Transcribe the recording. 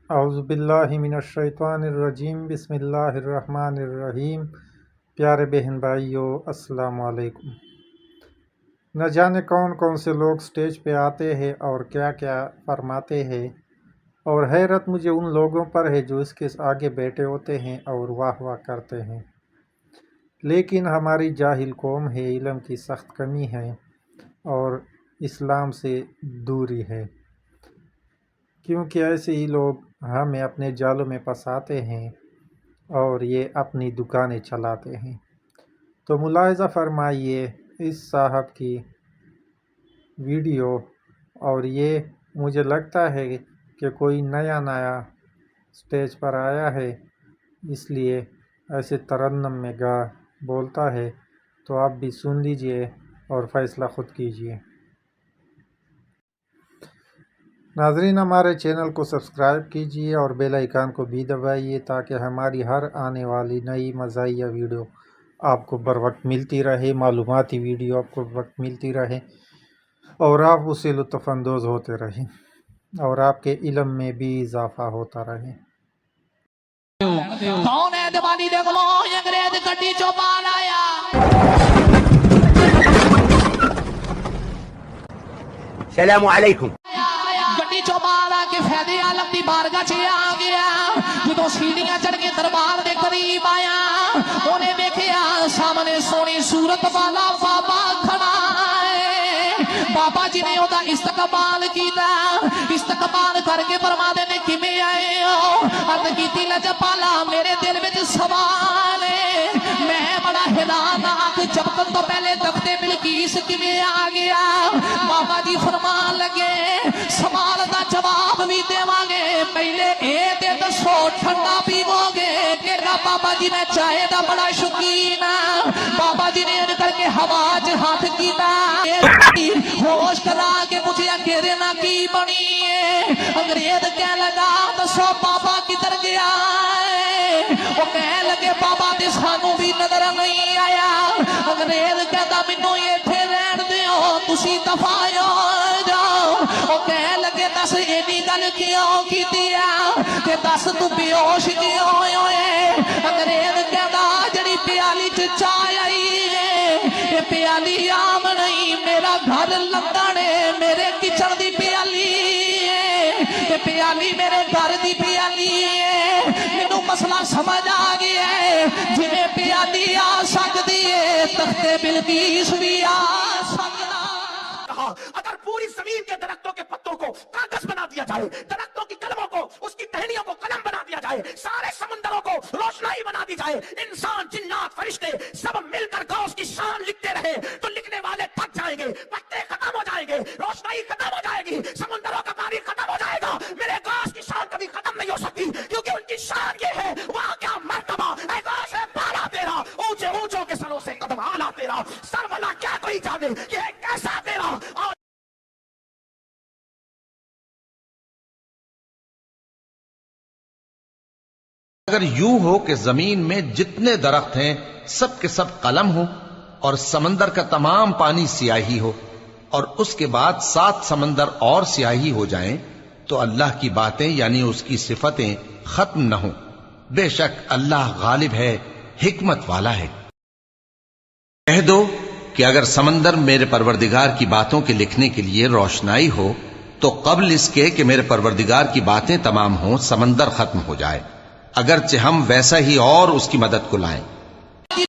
اعوذ باللہ من الشیطان الرجیم، بسم اللہ الرحمن الرحیم۔ پیارے بہن بھائیو، السلام علیکم۔ نہ جانے کون کون سے لوگ سٹیج پہ آتے ہیں اور کیا کیا فرماتے ہیں، اور حیرت مجھے ان لوگوں پر ہے جو اس کے آگے بیٹھے ہوتے ہیں اور واہ واہ کرتے ہیں۔ لیکن ہماری جاہل قوم ہے، علم کی سخت کمی ہے اور اسلام سے دوری ہے، کیونکہ ایسے ہی لوگ ہمیں اپنے جالوں میں پھنساتے ہیں اور یہ اپنی دکانیں چلاتے ہیں۔ تو ملاحظہ فرمائیے اس صاحب کی ویڈیو، اور یہ مجھے لگتا ہے کہ کوئی نیا سٹیج پر آیا ہے، اس لیے ایسے ترنم میں بولتا ہے۔ تو آپ بھی سن لیجئے اور فیصلہ خود کیجئے۔ ناظرین، ہمارے چینل کو سبسکرائب کیجئے اور بیل آئیکن کو بھی دبائیے تاکہ ہماری ہر آنے والی نئی مزاحیہ ویڈیو آپ کو بر وقت ملتی رہے، معلوماتی ویڈیو آپ کو بر وقت ملتی رہے اور آپ اسے لطف اندوز ہوتے رہیں اور آپ کے علم میں بھی اضافہ ہوتا رہے۔ کون ہے دیوانی دیکھ لو، انگریز گڈی چو بال آیا۔ السلام علیکم۔ گڈی چو بال آ کے فیض عالم دی بارگاہ چ آ گیا۔ جدوں سیڑھیاں چڑھ کے دربار دے قریب آیا، انہیں دیکھیا سامنے سونی صورت والا بابا کھڑا ہے۔ بابا جی نے اودا استقبال کیتا، استقبال کر کے فرماندے نے کیویں آئے ہو؟ عرض کیتی لجپالا میرے دل وچ سوال ہے، میں بڑا حیران ہاں کہ جبکن تو پہلے تختے بلقیس کیویں آ گیا؟ بابا جی فرمان لگے سوال دا جواب بھی دیواں گے، پہلے اے تے دسو ٹھنڈا پیو گے؟ تیرا بابا جی میں چائے دا بڑا شوقین ہاں۔ بابا جی نے کر کے ہوا چ ہاتھ کیتا، ہوش کرا کے پوچھیا کیرے نا کی بنی ہے؟ انگریز کہہ لگا دسو بابا کدھر گیا ہے؟ وہ کہہ لگے بابا تے سانو بھی نظر نہیں آیا۔ انگریز کہتا مینوں ایتھے رہن دیو، تسی دفع ہو جاؤ۔ وہ کہہ لگے دس اینی گل کیوں کیتی ہے تے دس تو بے ہوش کیوں ہوئے؟ انگریز کہتا جڑی پیالی چ چائے آئی ہے، یہ پیالی عام نہیں، میرا گھر لندن ہے، میرے کچن دی پیالی ہے، یہ پیالی میرے گھر دی پیالی ہے۔ مینوں مسئلہ سمجھ آ گیا ہے، جویں پیالی آ سکتی ہے تختے بلقیس بھی آ سکتا۔ اگر پوری زمین کے درختوں کے پتوں کو کاغذ بنا دیا جائے، درختوں کی کلموں کو، اس کی ٹہنیوں کو قلم بنا دیا جائے، سارے سمندروں کو روشنائی بنا دی جائے، انسان جنات فرشتے سب مل کر غوث کی شان لکھتے رہے تو لکھنے والے تھک جائیں گے، پتے ختم ہو جائیں گے، روشنائی ختم ہو جائے گی، سمندروں کا پانی ختم ہو جائے گا، میرے غوث کی شان کبھی ختم نہیں ہو سکتی، کیونکہ ان کی شان یہ ہے وہاں کیا مرتبہ اے غوث ہے بالا تیرا، اونچے اونچوں کے سروں سے قدم آلا تیرا، سر والا کیا کوئی جانے کہ ہے کیسا تیرا۔ اگر یوں ہو کہ زمین میں جتنے درخت ہیں سب کے سب قلم ہو اور سمندر کا تمام پانی سیاہی ہو، اور اس کے بعد 7 سمندر اور سیاہی ہو جائیں، تو اللہ کی باتیں یعنی اس کی صفتیں ختم نہ ہوں۔ بے شک اللہ غالب ہے، حکمت والا ہے۔ کہہ دو کہ اگر سمندر میرے پروردگار کی باتوں کے لکھنے کے لیے روشنائی ہو تو قبل اس کے کہ میرے پروردگار کی باتیں تمام ہوں سمندر ختم ہو جائے، اگرچہ ہم ویسا ہی اور اس کی مدد کو لائیں۔